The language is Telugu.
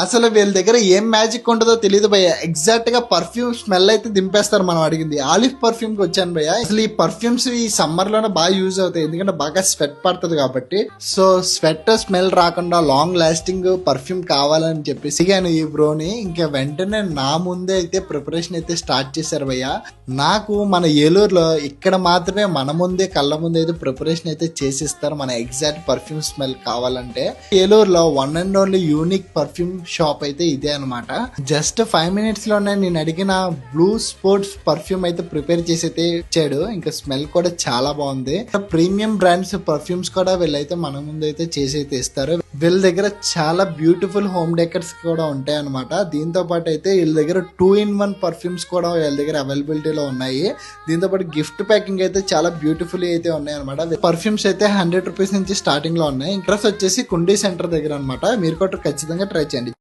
అసలు వీళ్ళ దగ్గర ఏం మ్యాజిక్ ఉంటుందో తెలియదు భయ్య. ఎగ్జాక్ట్ గా పర్ఫ్యూమ్ స్మెల్ అయితే దింపేస్తారు. మనం అడిగింది ఆలివ్ పర్ఫ్యూమ్ కి వచ్చాను భయ్య. అసలు ఈ పర్ఫ్యూమ్స్ ఈ సమ్మర్ లోనే బాగా యూజ్ అవుతాయి, ఎందుకంటే బాగా స్వెట్ పడుతుంది కాబట్టి. సో స్వెట్ స్మెల్ రాకుండా లాంగ్ లాస్టింగ్ పర్ఫ్యూమ్ కావాలని చెప్పేసి దిగాను ఈ బ్రోని. ఇంకా వెంటనే నా ముందే అయితే ప్రిపరేషన్ అయితే స్టార్ట్ చేశారు భయ్య. నాకు మన ఏలూరులో ఇక్కడ మాత్రమే మన ముందే కళ్ళ ముందే అయితే ప్రిపరేషన్ అయితే చేసిస్తారు మన ఎగ్జాక్ట్ పర్ఫ్యూమ్ స్మెల్ కావాలంటే. ఏలూరులో one and only unique perfume shop అయితే ఇదే అనమాట. జస్ట్ 5 minutes లోనే నేను అడిగిన బ్లూ స్పోర్ట్స్ పర్ఫ్యూమ్ అయితే ప్రిపేర్ చేసి అయితే ఇచ్చాడు. ఇంకా స్మెల్ కూడా చాలా బాగుంది. ప్రీమియం బ్రాండ్స్ పర్ఫ్యూమ్స్ కూడా వీళ్ళైతే మన ముందు అయితే చేసి అయితే ఇస్తారు. వీళ్ళ దగ్గర చాలా బ్యూటిఫుల్ హోమ్ డెకర్స్ కూడా ఉంటాయి అనమాట. దీంతో పాటు అయితే వీళ్ళ దగ్గర 2-in-1 పర్ఫ్యూమ్స్ కూడా వీళ్ళ దగ్గర అవైలబిలిటీలో ఉన్నాయి. దీంతో పాటు గిఫ్ట్ ప్యాకింగ్ అయితే చాలా బ్యూటిఫుల్ అయితే ఉన్నాయి అనమాట. పర్ఫ్యూమ్స్ అయితే 100 రూపీస్ నుంచి స్టార్టింగ్ లో ఉన్నాయి. ఇంట్రెస్ట్ వచ్చేసి కుండీ సెంటర్ దగ్గర అనమాట. మీరు కూడా ఖచ్చితంగా ట్రై చేయండి.